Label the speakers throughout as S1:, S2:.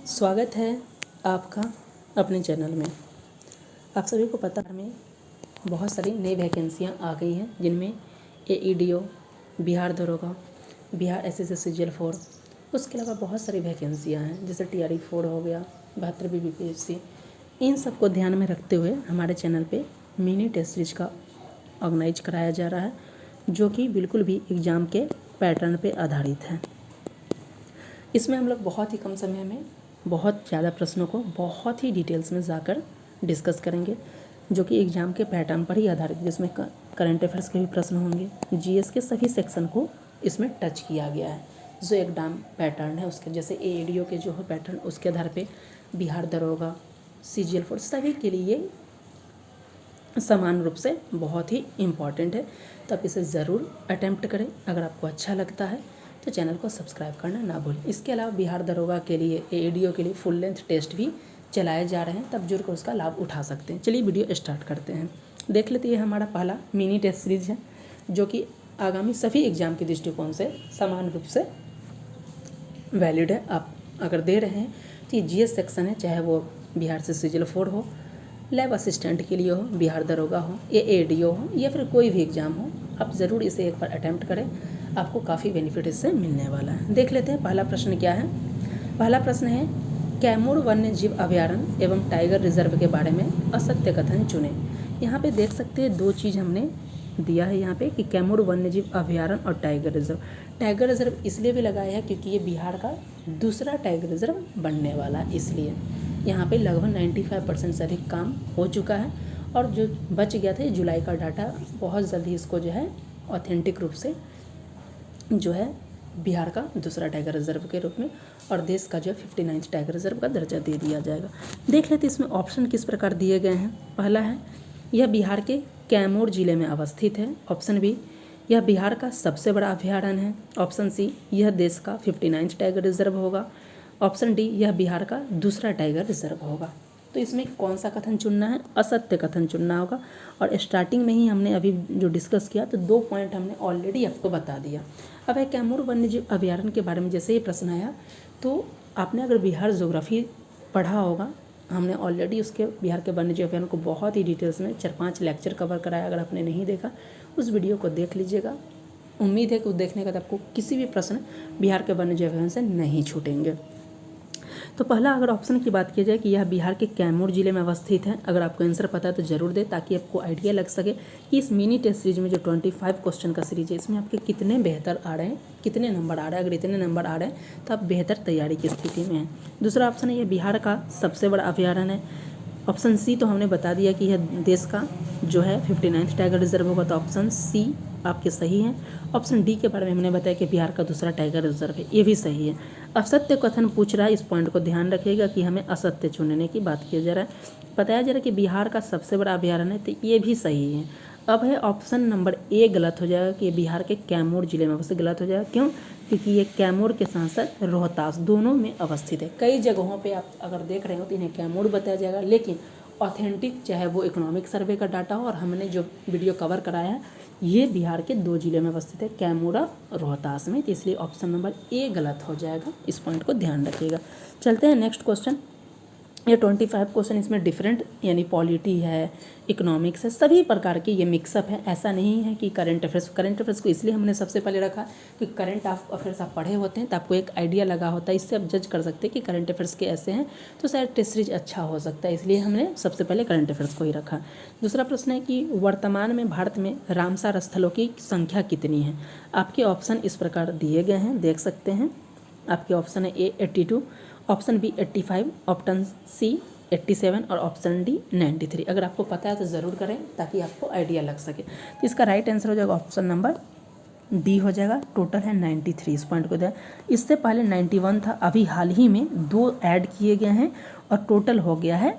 S1: स्वागत है आपका अपने चैनल में। आप सभी को पता है हमें बहुत सारी नई वैकेंसियां आ गई हैं, जिनमें AEDO, बिहार दरोगा, बिहार SSC CGL 4, उसके अलावा बहुत सारी वैकेंसियां हैं जैसे TRE 4 हो गया, 72 BPSC। इन सब को ध्यान में रखते हुए हमारे चैनल पे मिनी टेस्ट सीरीज का ऑर्गेनाइज कराया जा रहा है, जो कि बिल्कुल भी एग्ज़ाम के पैटर्न पे आधारित है। इसमें हम लोग बहुत ही कम समय में बहुत ज़्यादा प्रश्नों को बहुत ही डिटेल्स में जाकर डिस्कस करेंगे, जो कि एग्ज़ाम के पैटर्न पर ही आधारित, जिसमें करंट अफेयर्स के भी प्रश्न होंगे। GS के सभी सेक्शन को इसमें टच किया गया है। जो एग्ज़ाम पैटर्न है उसके, जैसे AEDO के जो है पैटर्न, उसके आधार पे बिहार दरोगा, CGL 4 सभी के लिए समान रूप से बहुत ही इम्पॉर्टेंट है। तो आप इसे ज़रूर अटैम्प्ट करें। अगर आपको अच्छा लगता है तो चैनल को सब्सक्राइब करना ना भूलें। इसके अलावा बिहार दरोगा के लिए, AEDO के लिए फुल लेंथ टेस्ट भी चलाए जा रहे हैं, तब जुड़ कर उसका लाभ उठा सकते हैं। चलिए वीडियो स्टार्ट करते हैं। देख लेते हैं, हमारा पहला मिनी टेस्ट सीरीज है, जो कि आगामी सभी एग्जाम के दृष्टिकोण से समान रूप से वैलिड है। आप अगर दे रहे हैं तो ये GS सेक्शन है, चाहे वो बिहार से CGL 4 हो, लैब असिस्टेंट के लिए हो, बिहार दरोगा हो, AEDO हो, या फिर कोई भी एग्ज़ाम हो, आप ज़रूर इसे एक बार अटैम्प्ट करें। आपको काफ़ी बेनिफिट इससे मिलने वाला है। देख लेते हैं पहला प्रश्न क्या है। पहला प्रश्न है, कैमूर वन्य जीव अभयारण्य एवं टाइगर रिजर्व के बारे में असत्य कथन चुने। यहाँ पे देख सकते हैं दो चीज़ हमने दिया है यहाँ पे कि कैमूर वन्य जीव अभयारण्य और टाइगर रिजर्व। टाइगर रिजर्व इसलिए भी लगाया है क्योंकि ये बिहार का दूसरा टाइगर रिजर्व बनने वाला है, इसलिए यहाँ पे लगभग 95% से अधिक काम हो चुका है, और जो बच गया था जुलाई का डाटा, बहुत जल्दी इसको जो है ऑथेंटिक रूप से जो है बिहार का दूसरा टाइगर रिजर्व के रूप में और देश का जो 59 टाइगर रिजर्व का दर्जा दे दिया जाएगा। देख लेते इसमें ऑप्शन किस प्रकार दिए गए हैं। पहला है, यह बिहार के कैमूर जिले में अवस्थित है। ऑप्शन बी, यह बिहार का सबसे बड़ा अभयारण्य है। ऑप्शन सी, यह देश का 59 टाइगर रिजर्व होगा। ऑप्शन डी, यह बिहार का दूसरा टाइगर रिजर्व होगा। तो इसमें कौन सा कथन चुनना है? असत्य कथन चुनना होगा। और स्टार्टिंग में ही हमने अभी जो डिस्कस किया, तो 2 पॉइंट हमने ऑलरेडी आपको बता दिया। अब है कैमूर वन्यजीव अभयारण्य के बारे में जैसे ही प्रश्न आया, तो आपने अगर बिहार ज्योग्राफी पढ़ा होगा, हमने ऑलरेडी उसके बिहार के वन्यजीव अभयारण्य को बहुत ही डिटेल्स में 4-5 लेक्चर कवर कराया। अगर आपने नहीं देखा, उस वीडियो को देख लीजिएगा। उम्मीद है कि उस देखने के बाद आपको किसी भी प्रश्न बिहार के वन्यजीव अभयारण्य से नहीं छूटेंगे। तो पहला अगर ऑप्शन की बात की जाए कि यह बिहार के कैमूर जिले में अवस्थित है, अगर आपको आंसर पता है तो ज़रूर दें, ताकि आपको आइडिया लग सके कि इस मिनी टेस्ट सीरीज में जो 25 क्वेश्चन का सीरीज है, इसमें आपके कितने बेहतर आ रहे हैं, कितने नंबर आ रहे हैं। अगर इतने नंबर आ रहे हैं तो आप बेहतर तैयारी की स्थिति में हैं। दूसरा ऑप्शन है, यह बिहार का सबसे बड़ा अभयारण्य है। ऑप्शन सी तो हमने बता दिया कि यह देश का जो है 59 टाइगर रिजर्व होगा, तो ऑप्शन सी आपके सही हैं। ऑप्शन डी के बारे में हमने बताया कि बिहार का दूसरा टाइगर रिजर्व है, ये भी सही है। असत्य कथन पूछ रहा है, इस पॉइंट को ध्यान रखिएगा कि हमें असत्य चुनने की बात किया जा रहा है। बताया जा रहा है कि बिहार का सबसे बड़ा अभयारण्य है, तो ये भी सही है। अब है ऑप्शन नंबर ए गलत हो जाएगा कि बिहार के कैमूर जिले में अवस्थित, गलत हो जाएगा। क्यों? क्योंकि ये कैमूर के साथ साथ रोहतास दोनों में अवस्थित है। कई जगहों पे आप अगर देख रहे हो तो इन्हें कैमूर बताया जाएगा, लेकिन ऑथेंटिक चाहे वो इकोनॉमिक सर्वे का डाटा हो और हमने जो वीडियो कवर कराया है, ये बिहार के 2 जिले में अवस्थित है, कैमूर और रोहतास में। तो इसलिए ऑप्शन नंबर ए गलत हो जाएगा, इस पॉइंट को ध्यान रखिएगा। चलते हैं नेक्स्ट क्वेश्चन। ये 25 क्वेश्चन इसमें डिफरेंट, यानी पॉलिटी है, इकोनॉमिक्स है, सभी प्रकार के ये मिक्सअप है। ऐसा नहीं है कि करंट अफेयर्स को इसलिए हमने सबसे पहले रखा कि करंट अफेयर्स आप पढ़े होते हैं तो आपको एक आइडिया लगा होता है, इससे आप जज कर सकते हैं कि करंट अफेयर्स के ऐसे हैं तो शायद टेस्ट सीरीज अच्छा हो सकता है, इसलिए हमने सबसे पहले करंट अफेयर्स को ही रखा। दूसरा प्रश्न है कि वर्तमान में भारत में रामसार स्थलों की संख्या कितनी है? आपके ऑप्शन इस प्रकार दिए गए हैं, देख सकते हैं। आपके ऑप्शन है ए 82, ऑप्शन बी 85, ऑप्शन सी 87 और ऑप्शन डी 93। अगर आपको पता है तो ज़रूर करें ताकि आपको आइडिया लग सके। तो इसका राइट आंसर हो जाएगा ऑप्शन नंबर डी हो जाएगा। टोटल है 93, इस पॉइंट को दें। इससे पहले 91 था, अभी हाल ही में 2 ऐड किए गए हैं और टोटल हो गया है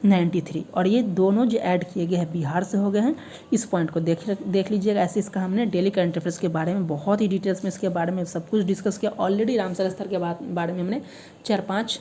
S1: 93, और ये दोनों जो ऐड किए गए हैं बिहार से हो गए हैं। इस पॉइंट को देख लीजिएगा। ऐसे इसका हमने डेली करंट अफेयर्स के बारे में बहुत ही डिटेल्स में इसके बारे में सब कुछ डिस्कस किया। ऑलरेडी रामसर स्थल के बारे में हमने 4-5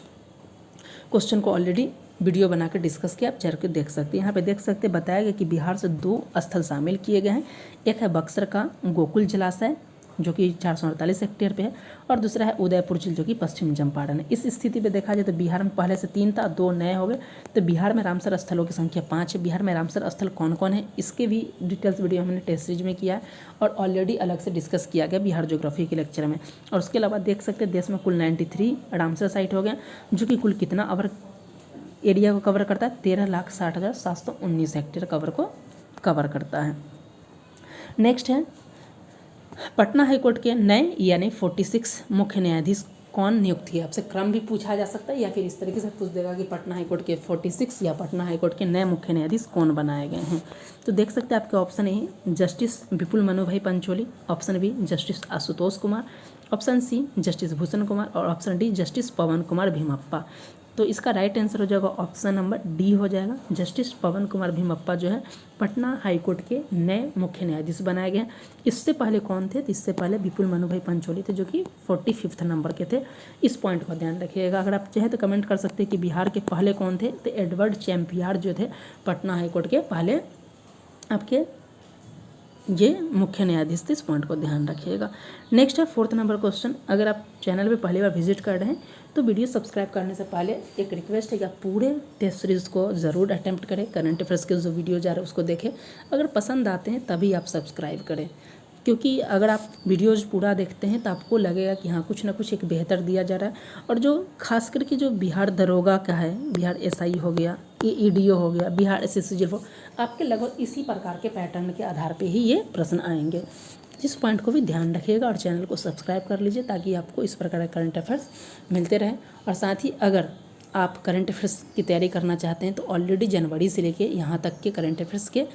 S1: क्वेश्चन को ऑलरेडी वीडियो बनाकर डिस्कस किया, आप जाकर देख सकते हैं। यहाँ पे देख सकते हैं बताया गया कि बिहार से 2 स्थल शामिल किए गए हैं। एक है बक्सर का गोकुल जलाशय जो कि 448 हेक्टेयर पे है, और दूसरा है उदयपुर झील जो कि पश्चिम चंपारण है। इस स्थिति पे देखा जाए तो बिहार में पहले से 3 था, 2 नए हो गए। तो बिहार में रामसर स्थलों की संख्या 5 है। बिहार में रामसर स्थल कौन कौन है इसके भी डिटेल्स वीडियो हमने टेस्ट सीरीज में किया है और ऑलरेडी अलग से डिस्कस किया गया बिहार ज्योग्राफी के लेक्चर में। और उसके अलावा देख सकते हैं देश में कुल 93 रामसर साइट हो गया, जो कि कुल कितना ओवर एरिया को कवर करता है, 13,60,719 हेक्टेयर को कवर करता है। नेक्स्ट है पटना हाईकोर्ट के नए यानी 46 मुख्य न्यायाधीश कौन नियुक्त किए। आपसे क्रम भी पूछा जा सकता है या फिर इस तरीके से पूछ देगा कि पटना हाईकोर्ट के 46 या पटना हाईकोर्ट के नए मुख्य न्यायाधीश कौन बनाए गए हैं। तो देख सकते हैं आपके option A justice Vipul Manu Bhai Pancholi, option B justice Ashutosh Kumar, option C justice Bhushan Kumar और option D justice Pavan Kumar Bhimappa. तो इसका राइट आंसर हो जाएगा ऑप्शन नंबर डी हो जाएगा। जस्टिस पवन कुमार भीमप्पा जो है पटना हाईकोर्ट के नए मुख्य न्यायाधीश बनाए गए हैं। इससे पहले कौन थे? तो इससे पहले विपुल मनु भाई पंचोली थे जो कि 45 नंबर के थे। इस पॉइंट को ध्यान रखिएगा। अगर आप चाहे तो कमेंट कर सकते हैं कि बिहार के पहले कौन थे, तो एडवर्ड चैम्पियर जो थे पटना हाईकोर्ट के पहले आपके ये मुख्य न्यायाधीश थे। इस पॉइंट को ध्यान रखिएगा। नेक्स्ट है 4th नंबर क्वेश्चन। अगर आप चैनल पे पहली बार विजिट कर रहे हैं तो वीडियो सब्सक्राइब करने से पहले एक रिक्वेस्ट है कि आप पूरे टेस्ट सीरीज़ को ज़रूर अटेम्प्ट करें। करंट अफेयर्स के जो वीडियो जा रहे हैं उसको देखें। अगर पसंद आते हैं तभी आप सब्सक्राइब करें, क्योंकि अगर आप वीडियोज पूरा देखते हैं तो आपको लगेगा कि हाँ कुछ ना कुछ एक बेहतर दिया जा रहा है। और जो खास करके जो बिहार दरोगा का है, बिहार SI हो गया, EDO हो गया, बिहार SSC हो, आपके लगभग इसी प्रकार के पैटर्न के आधार पे ही ये प्रश्न आएंगे। इस पॉइंट को भी ध्यान रखिएगा और चैनल को सब्सक्राइब कर लीजिए ताकि आपको इस प्रकार के करंट अफेयर्स मिलते रहें। और साथ ही अगर आप करंट अफेयर्स की तैयारी करना चाहते हैं तो ऑलरेडी जनवरी से लेके यहाँ तक के करंट अफेयर्स के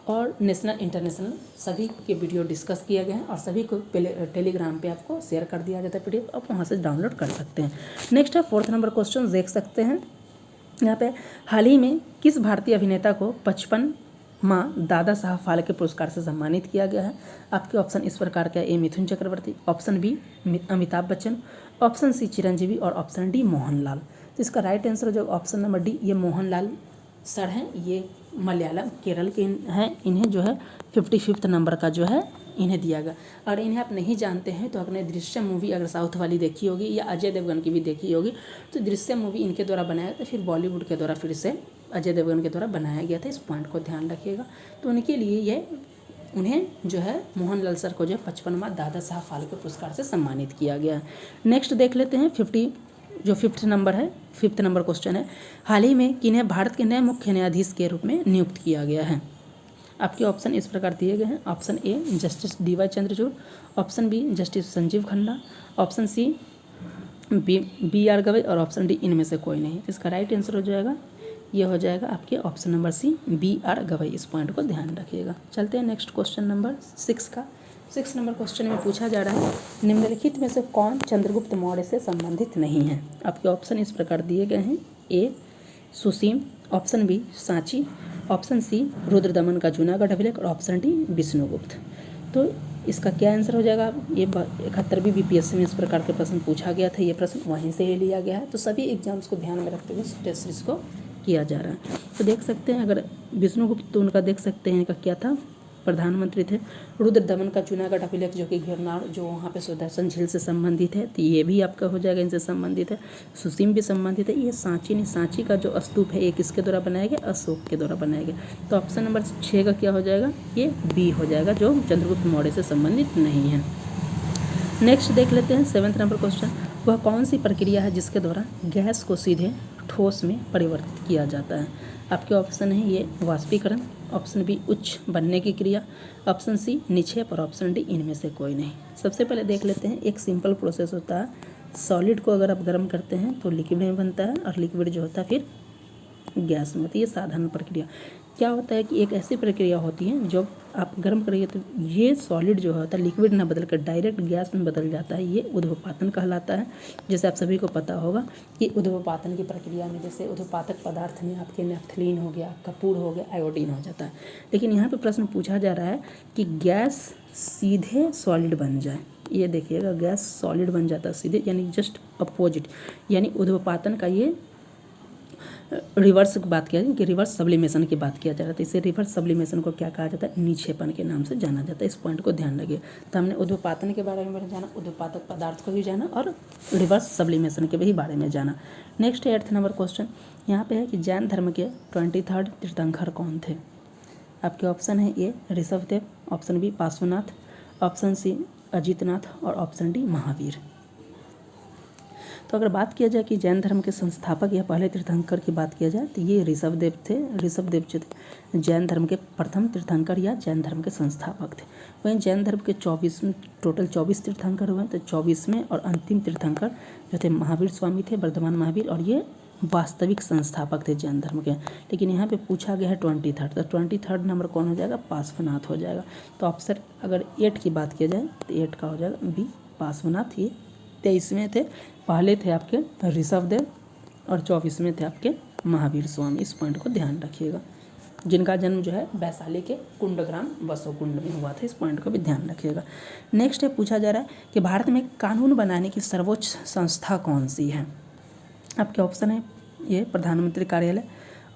S1: और नेशनल इंटरनेशनल सभी के वीडियो डिस्कस किए गए हैं और सभी को टेलीग्राम पे आपको शेयर कर दिया जाता है PDF, आप वहाँ से डाउनलोड कर सकते हैं। नेक्स्ट है 4th नंबर क्वेश्चन देख सकते हैं यहाँ पे। हाल ही में किस भारतीय अभिनेता को 55 दादा साहब फाल्के पुरस्कार से सम्मानित किया गया है? आपके ऑप्शन इस प्रकार का A Mithun Chakraborty, option B Amitabh Bachchan, option C Chiranjeevi और ऑप्शन डी मोहनलाल। तो इसका राइट आंसर जो ऑप्शन नंबर डी ये मोहनलाल सर हैं। ये मलयालम केरल के हैं। इन्हें जो है 55 नंबर का जो है इन्हें दिया गया। और इन्हें आप नहीं जानते हैं तो आपने दृश्यम मूवी अगर साउथ वाली देखी होगी या अजय देवगन की भी देखी होगी तो दृश्यम मूवी इनके द्वारा बनाया था, फिर बॉलीवुड के द्वारा फिर से अजय देवगन के द्वारा बनाया गया था। इस पॉइंट को ध्यान रखिएगा। तो उनके लिए ये उन्हें जो है मोहनलाल सर को जो है 55वां दादा साहब फाल्के पुरस्कार से सम्मानित किया गया है। नेक्स्ट देख लेते हैं 5th नंबर है। 5th नंबर क्वेश्चन है हाल ही में किन्हें भारत के नए मुख्य न्यायाधीश के रूप में नियुक्त किया गया है? आपके ऑप्शन इस प्रकार दिए गए हैं। Option A justice DY Chandrachud, option B justice Sanjiv Khanna, option C BR Gavai और ऑप्शन डी इनमें से कोई नहीं। इसका राइट आंसर हो जाएगा ये हो जाएगा आपके option number C BR Gavai. इस पॉइंट को ध्यान रखिएगा। चलते हैं नेक्स्ट क्वेश्चन नंबर 6 का। 6 नंबर क्वेश्चन में पूछा जा रहा है निम्नलिखित में से कौन चंद्रगुप्त मौर्य से संबंधित नहीं है? आपके ऑप्शन इस प्रकार दिए गए हैं। A Susim, option B Sanchi, option C Rudradaman का जूनागढ़ अभिलेख और ऑप्शन डी विष्णुगुप्त। तो इसका क्या आंसर हो जाएगा? ये 71वीं BPSC में इस प्रकार के प्रश्न पूछा गया था। ये प्रश्न वहीं से ही लिया गया है। तो सभी एग्जाम्स को ध्यान में रखते हुए टेस्ट सीरीज को किया जा रहा है। तो देख सकते हैं अगर विष्णुगुप्त तो उनका देख सकते हैं इनका क्या था, प्रधानमंत्री थे। रुद्रदमन का जूनागढ़ अभिलेख जो कि गिरनार जो वहाँ पे सुदर्शन झील से संबंधित है, तो ये भी आपका हो जाएगा इनसे संबंधित है। सुसीम भी संबंधित है। ये सांची नहीं, सांची का जो स्तूप है ये किसके द्वारा बनाया गया? अशोक के द्वारा बनाया गया। तो ऑप्शन नंबर 6 का क्या हो जाएगा? ये बी हो जाएगा जो चंद्रगुप्त मौर्य से संबंधित नहीं है। नेक्स्ट देख लेते हैं 7th नंबर क्वेश्चन। वह कौन सी प्रक्रिया है जिसके द्वारा गैस को सीधे ठोस में परिवर्तित किया जाता है? आपके ऑप्शन है ये वाष्पीकरण, ऑप्शन बी उच्च बनने की क्रिया, ऑप्शन सी निक्षेप और ऑप्शन डी इनमें से कोई नहीं। सबसे पहले देख लेते हैं एक सिंपल प्रोसेस होता है। सॉलिड को अगर आप गर्म करते हैं तो लिक्विड में बनता है और लिक्विड जो होता है फिर गैस में होती है। ये साधारण प्रक्रिया। क्या होता है कि एक ऐसी प्रक्रिया होती है जब आप गर्म करेंगे तो ये सॉलिड जो होता है लिक्विड ना बदल कर डायरेक्ट गैस में बदल जाता है। ये ऊर्ध्वपातन कहलाता है। जैसे आप सभी को पता होगा कि ऊर्ध्वपातन की प्रक्रिया में जैसे ऊर्ध्वपातक पदार्थ में आपके नेफ्थलीन हो गया, कपूर हो गया, आयोडीन हो जाता है। लेकिन यहाँ पे प्रश्न पूछा जा रहा है कि गैस सीधे सॉलिड बन जाए। ये देखिएगा गैस सॉलिड बन जाता है सीधे, यानी जस्ट अपोजिट, यानी ऊर्ध्वपातन का ये रिवर्स की बात किया जाए कि रिवर्स सब्लिमेशन की बात किया जा रहा है, तो इसे रिवर्स सब्लिमेशन को क्या कहा जाता है, निक्षेपण के नाम से जाना जाता है। इस पॉइंट को ध्यान रखिए। तो हमने ऊर्ध्वपातन के बारे में जाना, ऊर्ध्वपातक पदार्थ को भी जाना और रिवर्स सब्लिमेशन के भी बारे में जाना। नेक्स्ट 8th नंबर क्वेश्चन यहाँ पे है कि जैन धर्म के 23rd तीर्थंकर कौन थे। आपके ऑप्शन है A Rishabhdev, option B Parshvanath, option C Ajitnath और ऑप्शन डी महावीर। तो अगर बात किया जाए कि जैन धर्म के संस्थापक या पहले तीर्थंकर की बात किया जाए तो ये ऋषभदेव थे। ऋषभदेव जो थे जैन धर्म के प्रथम तीर्थंकर या जैन धर्म के संस्थापक थे। वहीं जैन धर्म के 24 टोटल 24 तीर्थंकर हुए, तो 24वें और अंतिम तीर्थंकर जो थे महावीर स्वामी थे, वर्धमान महावीर, और ये वास्तविक संस्थापक थे जैन धर्म के। लेकिन यहाँ पे पूछा गया है 23rd, तो 23rd नंबर कौन हो जाएगा, पार्श्वनाथ हो जाएगा। तो ऑप्शन अगर 8 की बात किया जाए तो 8 का हो जाएगा बी पार्श्वनाथ। ये 23वें थे, पहले थे आपके ऋषभदेव और 24वें थे आपके महावीर स्वामी। इस पॉइंट को ध्यान रखिएगा, जिनका जन्म जो है वैशाली के कुंडग्राम बसोकुंड में हुआ था। इस पॉइंट को भी ध्यान रखिएगा। नेक्स्ट है पूछा जा रहा है कि भारत में कानून बनाने की सर्वोच्च संस्था कौन सी है। आपके ऑप्शन है ये प्रधानमंत्री कार्यालय,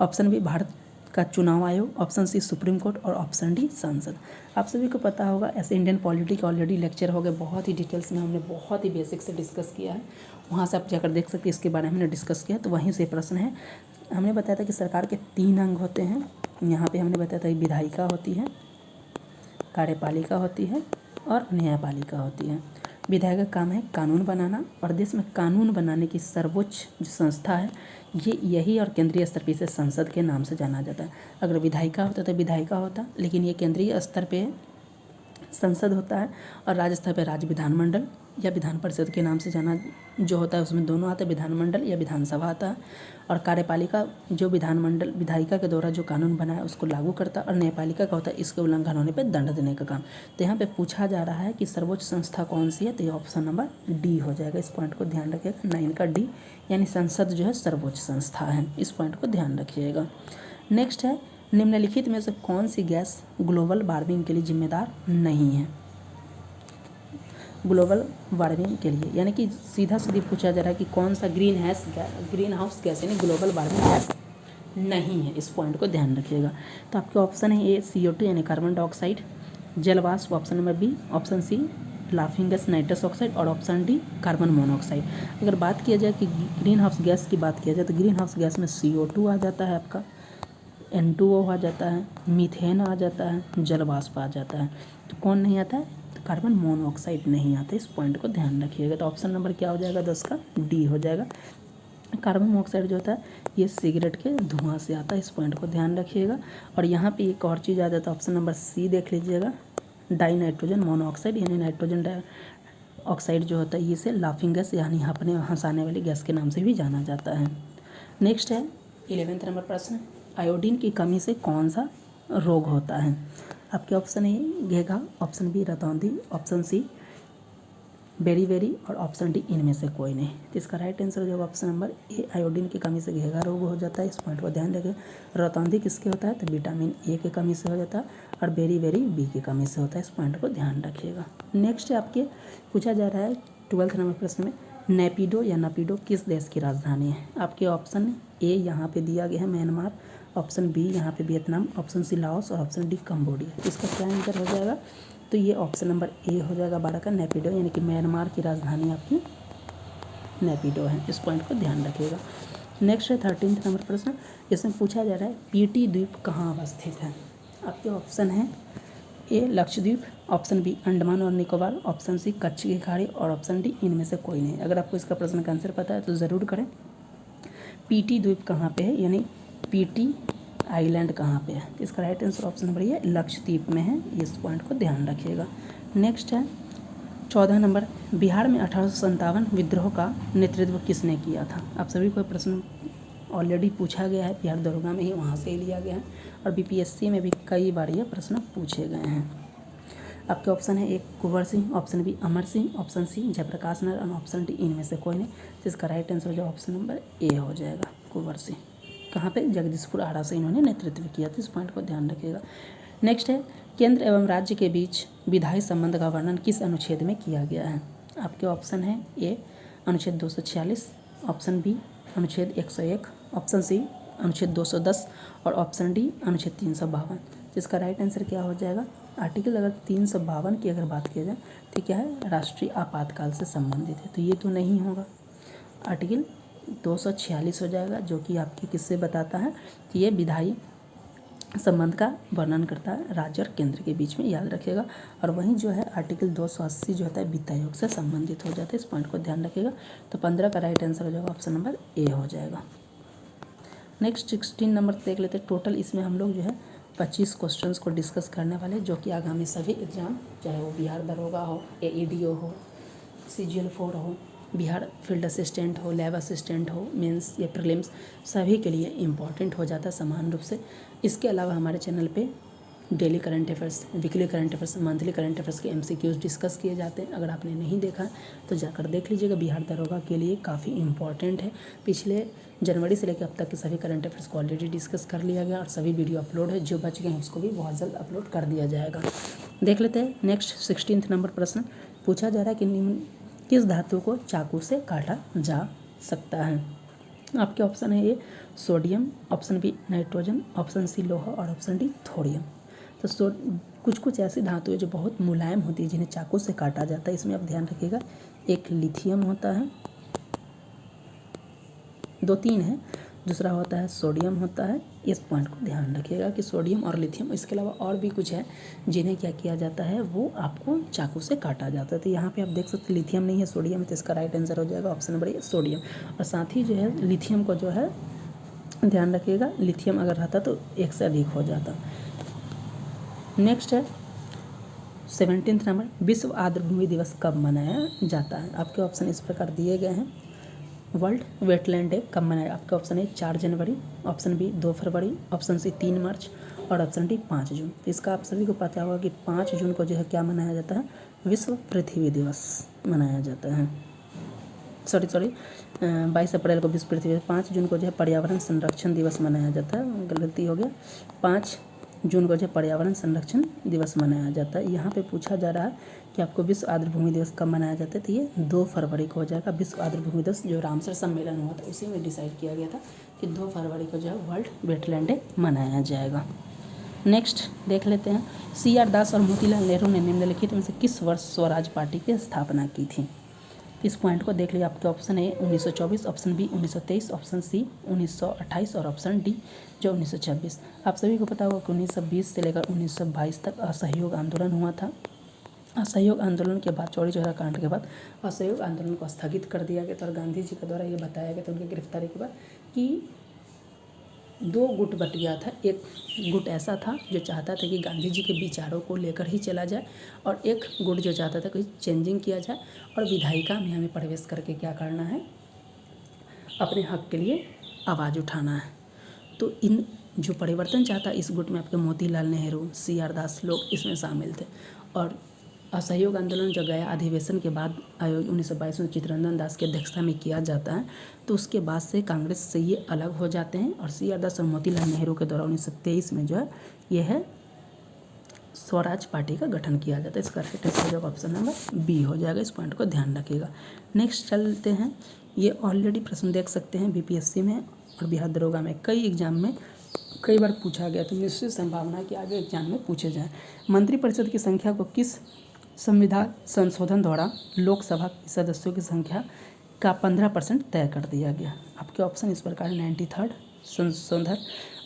S1: ऑप्शन बी भारत का चुनाव आयोग, ऑप्शन सी सुप्रीम कोर्ट और ऑप्शन डी संसद। आप सभी को पता होगा ऐसे इंडियन पॉलिटी के ऑलरेडी लेक्चर हो गए, बहुत ही डिटेल्स में हमने बहुत ही बेसिक से डिस्कस किया है, वहाँ से आप जाकर देख सकते हैं, इसके बारे में हमने डिस्कस किया। तो वहीं से प्रश्न है। हमने बताया था कि सरकार के 3 अंग होते हैं। यहाँ पे हमने बताया था कि विधायिका होती है, कार्यपालिका होती है और न्यायपालिका होती है। विधायक का काम है कानून बनाना, और देश में कानून बनाने की सर्वोच्च जो संस्था है ये यही, और केंद्रीय स्तर पर इसे संसद के नाम से जाना जाता है। अगर विधायिका होता तो विधायिका होता, लेकिन ये केंद्रीय स्तर पे संसद होता है, और राज्य स्तर पर राज्य विधानमंडल या विधान परिषद के नाम से जाना जो होता है, उसमें दोनों आते हैं, विधानमंडल या विधानसभा आता है। और कार्यपालिका जो विधानमंडल विधायिका के द्वारा जो कानून बना है उसको लागू करता है, और न्यायपालिका का होता है इसके उल्लंघन होने पर दंड देने का काम। तो यहाँ पे पूछा जा रहा है कि सर्वोच्च संस्था कौन सी है, तो ये ऑप्शन नंबर डी हो जाएगा। इस पॉइंट को ध्यान रखिएगा, 9 का डी, यानी संसद जो है सर्वोच्च संस्था है। इस पॉइंट को ध्यान रखिएगा। नेक्स्ट है निम्नलिखित में से कौन सी गैस ग्लोबल वार्मिंग के लिए जिम्मेदार नहीं है। ग्लोबल वार्मिंग के लिए यानी कि सीधा पूछा जा रहा है कि कौन सा ग्रीन हाउस गैस यानी ग्लोबल वार्मिंग गैस नहीं है। इस पॉइंट को ध्यान रखिएगा। तो आपके ऑप्शन है ए CO2 यानी कार्बन डाइऑक्साइड, जलवाष्प option number B, option C laughing gas nitrous oxide और ऑप्शन डी कार्बन मोनोऑक्साइड। अगर बात किया जाए कि ग्रीन हाउस गैस की बात किया जाए तो ग्रीन हाउस गैस में CO2 आ जाता है, आपका N2O आ जाता है, मीथेन आ जाता है, जलवाष्प आ जाता है। तो कौन नहीं आता है, तो कार्बन मोनोऑक्साइड नहीं आता। इस पॉइंट को ध्यान रखिएगा। तो ऑप्शन नंबर क्या हो जाएगा, 10 का डी हो जाएगा। कार्बन मोनोऑक्साइड जो होता है ये सिगरेट के धुआं से आता है। इस पॉइंट को ध्यान रखिएगा। और यहाँ पे एक और चीज़ आ जाता है, ऑप्शन नंबर सी देख लीजिएगा, डाई नाइट्रोजन मोनोऑक्साइड यानी नाइट्रोजन डाइऑक्साइड जो होता है इसे लाफिंग गैस यानी हंसने हंसाने वाली गैस के नाम से भी जाना जाता है। नेक्स्ट है 11th नंबर प्रश्न, आयोडीन की कमी से कौन सा रोग होता है। आपके ऑप्शन है घेघा, ऑप्शन बी रतौंधी, ऑप्शन सी बेरी और ऑप्शन डी इनमें से कोई नहीं। तो इसका राइट आंसर हो जाएगा ऑप्शन नंबर ए, आयोडीन की कमी से घेघा रोग हो जाता है। इस पॉइंट को ध्यान रखें। रतौंधी किसके होता है, तो विटामिन ए की कमी से हो जाता है, और बेरी बी की कमी से होता है। इस पॉइंट को ध्यान रखिएगा। नेक्स्ट आपके पूछा जा रहा है 12th नंबर प्रश्न में, नेपिडो या नपिडो किस देश की राजधानी है। आपके ऑप्शन ए यहाँ पे दिया गया है म्यांमार, ऑप्शन बी यहाँ पे वियतनाम, ऑप्शन सी लाओस और ऑप्शन डी कंबोडिया। इसका क्या आंसर हो जाएगा, तो ये ऑप्शन नंबर ए हो जाएगा 12 का नेपिडो, यानी कि म्यांमार की राजधानी आपकी नेपिडो है। इस पॉइंट को ध्यान रखिएगा। नेक्स्ट है 13th नंबर प्रश्न, इसमें पूछा जा रहा है पीटी द्वीप कहाँ अवस्थित है। आपके ऑप्शन है ए लक्षद्वीप, ऑप्शन बी अंडमान और निकोबार, ऑप्शन सी कच्छ की खाड़ी और ऑप्शन डी इनमें से कोई नहीं। अगर आपको इसका प्रश्न का आंसर पता है तो ज़रूर करें। पीटी द्वीप कहाँ पे है, यानी पीटी आइलैंड कहाँ पे है। इसका राइट आंसर ऑप्शन नंबर ये लक्षद्वीप में है। इस पॉइंट को ध्यान रखिएगा। नेक्स्ट है 14 नंबर, बिहार में 1857 विद्रोह का नेतृत्व किसने किया था। आप सभी को प्रश्न ऑलरेडी पूछा गया है, बिहार दरोगा में ही वहाँ से ही लिया गया है, और BPSC में भी कई बार ये प्रश्न पूछे गए हैं। आपके ऑप्शन है एक Kunwar Singh, option B Amar Singh, option C Jayaprakash Narayan और ऑप्शन डी इनमें से कोई नहीं। जिसका राइट आंसर जो ऑप्शन नंबर ए हो जाएगा कुंवर सिंह। कहाँ पे, जगदीशपुर आरा से इन्होंने नेतृत्व किया था। इस पॉइंट को ध्यान रखिएगा। नेक्स्ट है केंद्र एवं राज्य के बीच विधायी संबंध का वर्णन किस अनुच्छेद में किया गया है। आपके ऑप्शन है ए अनुच्छेद 246, ऑप्शन बी अनुच्छेद 101, ऑप्शन सी अनुच्छेद 210 और ऑप्शन डी अनुच्छेद 352। जिसका राइट आंसर क्या हो जाएगा? आर्टिकल अगर 352 की अगर बात की जाए तो क्या है? राष्ट्रीय आपातकाल से संबंधित है, तो ये तो नहीं होगा। आर्टिकल 246 हो जाएगा, जो कि आपकी किससे बताता है कि ये विधायी संबंध का वर्णन करता है राज्य और केंद्र के बीच में, याद रखिएगा। और वहीं जो है आर्टिकल 280 जो होता है वित्त आयोग से संबंधित हो जाता है, इस पॉइंट को ध्यान रखिएगा। तो 15 का राइट आंसर हो जाएगा ऑप्शन नंबर ए हो जाएगा। नेक्स्ट 16 नंबर देख लेते हैं। टोटल इसमें हम लोग जो है 25 क्वेश्चंस को डिस्कस करने वाले, जो कि आगामी सभी एग्जाम, चाहे वो बिहार दरोगा हो, AEDO हो, CGL-4 हो, बिहार फील्ड असिस्टेंट हो, लैब असिस्टेंट हो, मेंस या प्रीलिम्स, सभी के लिए इम्पॉर्टेंट हो जाता है समान रूप से। इसके अलावा हमारे चैनल पे daily current affairs, weekly current affairs, monthly current affairs के MCQs डिस्कस किए जाते हैं। अगर आपने नहीं देखा तो जाकर देख लीजिएगा, बिहार दरोगा के लिए काफ़ी इम्पॉर्टेंट है। पिछले जनवरी से लेकर अब तक के सभी करंट अफेयर्स को ऑलरेडी डिस्कस कर लिया गया और सभी वीडियो अपलोड है। जो बच गए हैं उसको भी बहुत जल्द अपलोड कर दिया जाएगा। देख लेते हैं नेक्स्ट 16 नंबर प्रश्न। पूछा जा रहा है कि निम्न किस धातु को चाकू से काटा जा सकता है? आपके ऑप्शन है A sodium, option B nitrogen, option C लोहा और ऑप्शन डी थोरियम। तो कुछ ऐसी धातु है जो बहुत मुलायम होती है, जिन्हें चाकू से काटा जाता है। इसमें आप ध्यान रखिएगा, एक लिथियम होता है, 2-3 है, दूसरा होता है सोडियम होता है। इस पॉइंट को ध्यान रखिएगा कि सोडियम और लिथियम, इसके अलावा और भी कुछ है जिन्हें क्या किया जाता है, वो आपको चाकू से काटा जाता है। तो यहाँ पे आप देख सकते हैं लिथियम नहीं है, सोडियम है, तो इसका राइट आंसर हो जाएगा ऑप्शन नंबर ए सोडियम। और साथ ही जो है लिथियम को जो है ध्यान रखिएगा, लिथियम अगर रहता तो एक से अधिक हो जाता। नेक्स्ट है 17 नंबर, विश्व आर्द्रभूमि दिवस कब मनाया जाता है? आपके ऑप्शन इस प्रकार दिए गए हैं। वर्ल्ड वेटलैंड डे कब मनाया? आपका ऑप्शन है 4 जनवरी, ऑप्शन बी 2 फरवरी, ऑप्शन सी 3 मार्च और ऑप्शन डी 5 जून। तो इसका आप सभी को पता होगा कि 5 जून को जो है क्या मनाया जाता है? विश्व पृथ्वी दिवस मनाया जाता है। 22 अप्रैल को विश्व पृथ्वी, 5 जून को जो है पर्यावरण संरक्षण दिवस मनाया जाता है। गलती हो गया, 5 जून को जो है पर्यावरण संरक्षण दिवस मनाया जाता है। यहाँ पे पूछा जा रहा है कि आपको विश्व आर्द्रभूमि दिवस कब मनाया जाता है, तो ये 2 फरवरी को हो जाएगा। विश्व आर्द्रभूमि दिवस जो रामसर सम्मेलन हुआ था उसी में डिसाइड किया गया था कि 2 फरवरी को जो है वर्ल्ड वेटलैंड डे मनाया जाएगा। नेक्स्ट देख लेते हैं, CR दास और मोतीलाल नेहरू ने निम्नलिखित में से किस वर्ष स्वराज पार्टी की स्थापना की थी? इस पॉइंट को देख लीजिए। आपके ऑप्शन है 1924, ऑप्शन बी 1923, ऑप्शन सी 1928 और ऑप्शन डी जो 1926। आप सभी को पता होगा कि 1920 से लेकर 1922 तक असहयोग आंदोलन हुआ था। असहयोग आंदोलन के बाद, चौरी चौरा कांड के बाद असहयोग आंदोलन को स्थगित कर दिया गया था और गांधी जी के द्वारा ये बताया गया था उनकी गिरफ्तारी के बाद कि 2 गुट बट गया था। एक गुट ऐसा था जो चाहता था कि गांधी जी के विचारों को लेकर ही चला जाए, और एक गुट जो चाहता था कि चेंजिंग किया जाए और विधायिका में हमें प्रवेश करके क्या करना है, अपने हक के लिए आवाज़ उठाना है। तो इन जो परिवर्तन चाहता, इस गुट में आपके मोतीलाल नेहरू, CR दास लोग इसमें शामिल थे। और असहयोग आंदोलन जो गया अधिवेशन के बाद आयोग 1922 में चित्तरंजन दास की अध्यक्षता में किया जाता है, तो उसके बाद से कांग्रेस से ये अलग हो जाते हैं और CR दास और मोतीलाल नेहरू के द्वारा 1923 में जो है यह है स्वराज पार्टी का गठन किया जाता है। इसका राइट आंसर जब ऑप्शन नंबर बी हो जाएगा। इस पॉइंट को ध्यान रखिएगा। नेक्स्ट चलते हैं, ये ऑलरेडी प्रश्न देख सकते हैं BPSC में और बिहार दरोगा में कई एग्जाम में कई बार पूछा गया, तो निश्चित संभावना है कि आगे एग्जाम में पूछे जाए। मंत्रिपरिषद की संख्या को किस संविधान संशोधन द्वारा लोकसभा के सदस्यों की संख्या का 15% तय कर दिया गया? आपके ऑप्शन इस प्रकार 93rd संशोधन,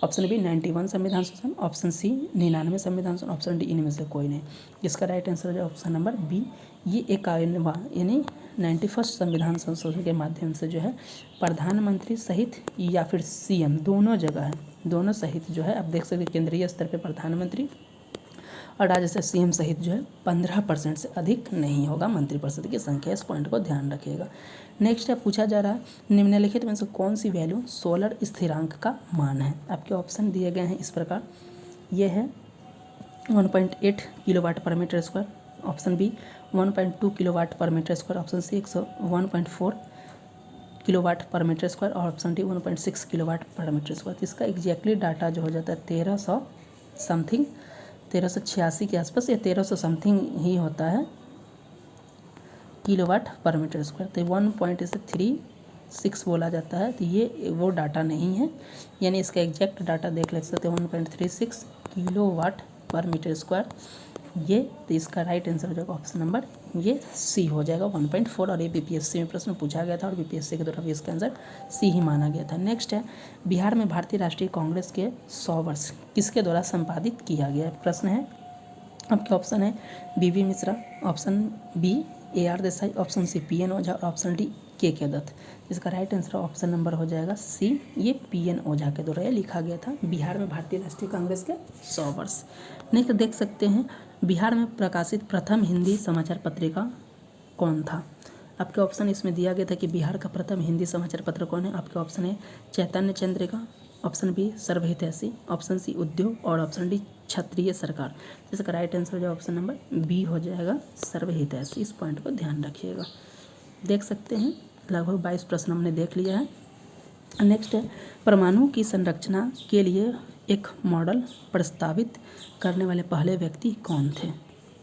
S1: ऑप्शन बी 91 संविधान संशोधन, ऑप्शन सी 99 संविधान संशोधन, ऑप्शन डी इनमें से कोई नहीं। इसका राइट आंसर है ऑप्शन नंबर बी। ये 91 यानी 91st संविधान संशोधन के माध्यम से जो है प्रधानमंत्री सहित या फिर CM दोनों जगह है, दोनों सहित जो है आप देख सकते हैं केंद्रीय स्तर पर प्रधानमंत्री और राज्य से CM सहित जो है 15% से अधिक नहीं होगा मंत्रिपरिषद की संख्या। इस पॉइंट को ध्यान रखिएगा। नेक्स्ट है पूछा जा रहा है निम्नलिखित में से कौन सी वैल्यू सोलर स्थिरांक का मान है? आपके ऑप्शन दिए गए हैं इस प्रकार, यह है 1.8 kilowatt per metre square, option B 1.2 kilowatt per metre square, option C 1.4 kilowatt per metre square और option D 1.6 kilowatt per metre square. इसका एग्जैक्टली डाटा जो हो जाता है 1300 समथिंग, 1386 के आसपास या 1300 समथिंग ही होता है किलोवाट पर मीटर स्क्वायर। तो 1.3 6 बोला जाता है, तो ये वो डाटा नहीं है, यानी इसका एग्जैक्ट डाटा देख ले सकते हैं 1.36 किलोवाट पर मीटर स्क्वायर ये। तो इसका राइट आंसर हो जाएगा ऑप्शन नंबर ये सी हो जाएगा 1.4। और ये बीपीएससी में प्रश्न पूछा गया था और बीपीएससी के द्वारा भी इसका आंसर सी ही माना गया था। नेक्स्ट है, बिहार में भारतीय राष्ट्रीय कांग्रेस के 100 वर्ष किसके द्वारा संपादित किया गया है। प्रश्न है आपके ऑप्शन है BB Mishra, option B AR Desai, option C PN Ojha और ऑप्शन डी के दत्त। इसका राइट आंसर ऑप्शन नंबर हो जाएगा सी, ये PN ओझा के द्वारा लिखा गया था। बिहार में भारतीय राष्ट्रीय कांग्रेस के 100 वर्ष। नेक्स्ट देख सकते हैं, बिहार में प्रकाशित प्रथम हिंदी समाचार पत्रिका कौन था। आपके ऑप्शन इसमें दिया गया था कि बिहार का प्रथम हिंदी समाचार पत्र कौन है। आपके ऑप्शन है Chaitanya Chandrika, option B Sarvahitaishi, option C Udyog और ऑप्शन डी क्षत्रिय सरकार। इसका राइट आंसर हो जाएगा ऑप्शन नंबर बी हो जाएगा सर्वहितैषी। इस पॉइंट को ध्यान रखिएगा। देख सकते हैं लगभग 22 प्रश्न हमने देख लिया है। नेक्स्ट है, परमाणु की संरचना के लिए एक मॉडल प्रस्तावित करने वाले पहले व्यक्ति कौन थे।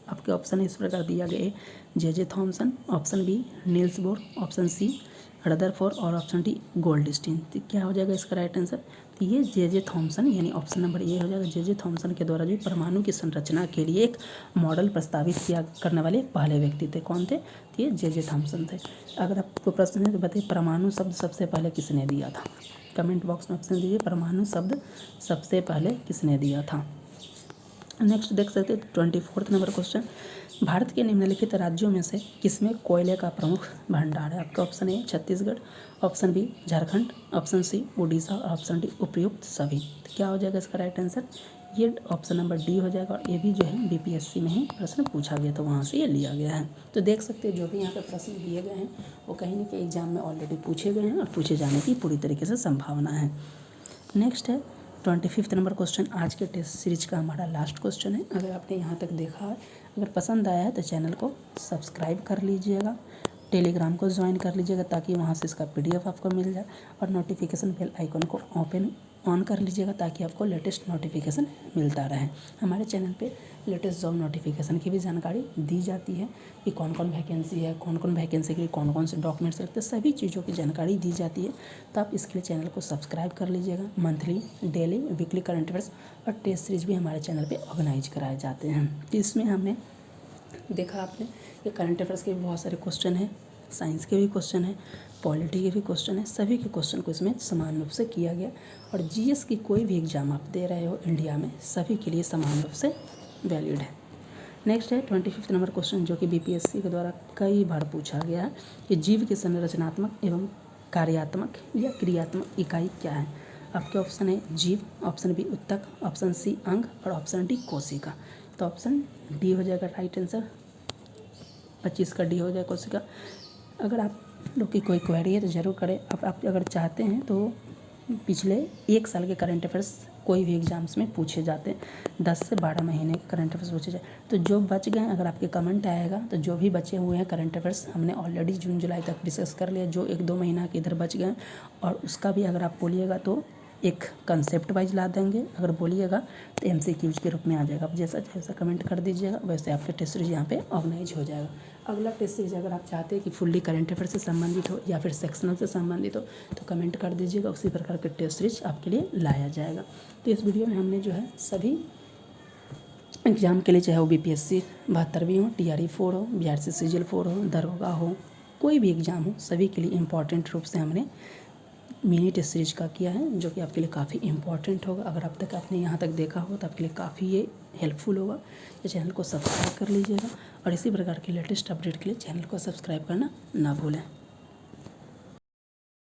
S1: आपके ऑप्शन इस प्रकार दिया गया है J Thomson, option B Niels Bohr, option C Rutherford और ऑप्शन डी गोल्डस्टीन। तो क्या हो जाएगा इसका राइट आंसर। तो ये जे थॉमसन यानी ऑप्शन नंबर ये हो जाएगा। जे थॉमसन के द्वारा जो परमाणु की संरचना के लिए एक मॉडल प्रस्तावित किया करने वाले पहले व्यक्ति थे। कौन थे। तो ये जे थॉमसन थे। अगर आपको प्रश्न है तो बताइए परमाणु शब्द सबसे पहले किसने दिया था। कमेंट बॉक्स में ऑप्शन दीजिए परमाणु शब्द सबसे पहले किसने दिया था। नेक्स्ट देख सकते हैं 24 नंबर क्वेश्चन, भारत के निम्नलिखित राज्यों में से किसमें कोयले का प्रमुख भंडार है। आपका option A Chhattisgarh, option B Jharkhand, option C Orissa और ऑप्शन डी उपयुक्त सभी। तो क्या हो जाएगा इसका राइट आंसर। ये ऑप्शन नंबर डी हो जाएगा। और ये भी जो है बीपीएससी में ही प्रश्न पूछा गया तो वहाँ से ये लिया गया है। तो देख सकते हैं जो भी यहाँ पे प्रश्न दिए गए हैं वो कहीं ना कहीं एग्जाम में ऑलरेडी पूछे गए हैं और पूछे जाने की पूरी तरीके से संभावना है। नेक्स्ट है 25 नंबर क्वेश्चन, आज के टेस्ट सीरीज का हमारा लास्ट क्वेश्चन है। अगर आपने यहाँ तक देखा है, अगर पसंद आया है तो चैनल को सब्सक्राइब कर लीजिएगा, टेलीग्राम को ज्वाइन कर लीजिएगा ताकि वहाँ से इसका PDF आपको मिल जाए और नोटिफिकेशन बेल आइकन को ऑन कर लीजिएगा ताकि आपको लेटेस्ट नोटिफिकेशन मिलता रहे। हमारे चैनल पे लेटेस्ट जॉब नोटिफिकेशन की भी जानकारी दी जाती है कि कौन कौन वैकेंसी है, कौन कौन वैकेंसी के लिए कौन कौन से डॉक्यूमेंट्स लगते हैं, सभी चीज़ों की जानकारी दी जाती है। तो आप इसके लिए चैनल को सब्सक्राइब कर लीजिएगा। Monthly, daily, weekly current affairs और टेस्ट सीरीज भी हमारे चैनल पर ऑर्गेनाइज कराए जाते हैं। तो इसमें हमने देखा आपने कि करंट अफेयर्स के भी बहुत सारे क्वेश्चन हैं, साइंस के भी क्वेश्चन है, पॉलिटी के भी क्वेश्चन है, सभी के क्वेश्चन को इसमें समान रूप से किया गया। और जीएस की कोई भी एग्जाम आप दे रहे हो इंडिया में सभी के लिए समान रूप से वैलिड है। नेक्स्ट है 25 नंबर क्वेश्चन जो कि बीपीएससी के द्वारा कई बार पूछा गया है कि जीव की संरचनात्मक एवं कार्यात्मक या क्रियात्मक इकाई क्या है। आपके ऑप्शन है जीव, ऑप्शन बी उत्तक, ऑप्शन सी अंग और ऑप्शन डी कोशिका। तो ऑप्शन डी हो जाएगा राइट आंसर। 25 का डी हो जाएगा कोशिका। अगर आप लोग की कोई क्वेरी है तो ज़रूर करें। आप अगर चाहते हैं तो पिछले 1 साल के करंट अफेयर्स कोई भी एग्जाम्स में पूछे जाते हैं, 10 से 12 महीने के करंट अफेयर्स पूछे जाए। तो जो बच गए अगर आपके कमेंट आएगा तो जो भी बचे हुए हैं करंट अफेयर्स हमने ऑलरेडी जून जुलाई तक डिस्कस कर लिया। जो 1-2 महीना के इधर बच गए और उसका भी अगर आप बोलिएगा तो एक कंसेप्ट वाइज ला देंगे, अगर बोलिएगा तो MCQs के रूप में आ जाएगा। आप जैसा जैसा कमेंट कर दीजिएगा वैसे आपके टेस्ट सीरीज यहाँ पे ऑर्गेनाइज हो जाएगा। अगला टेस्ट सीरीज अगर आप चाहते हैं कि फुल्ली करंट अफेयर से संबंधित हो या फिर सेक्शनल से संबंधित हो तो कमेंट कर दीजिएगा, उसी प्रकार के टेस्ट सीरीज आपके लिए लाया जाएगा। तो इस वीडियो में हमने जो है सभी एग्जाम के लिए, चाहे वो BPSC 72वीं हो, TRE 4 हो, BRC CGL 4 हो, दरोगा हो, कोई भी एग्ज़ाम हो, सभी के लिए इम्पॉर्टेंट रूप से हमने मिनी टेस्ट सीरीज का किया है जो कि आपके लिए काफ़ी इंपॉर्टेंट होगा। अगर अब तक आपने यहाँ तक देखा हो तो आपके लिए काफ़ी ये हेल्पफुल होगा। तो चैनल को सब्सक्राइब कर लीजिएगा और इसी प्रकार के लेटेस्ट अपडेट के लिए चैनल को सब्सक्राइब करना ना भूलें।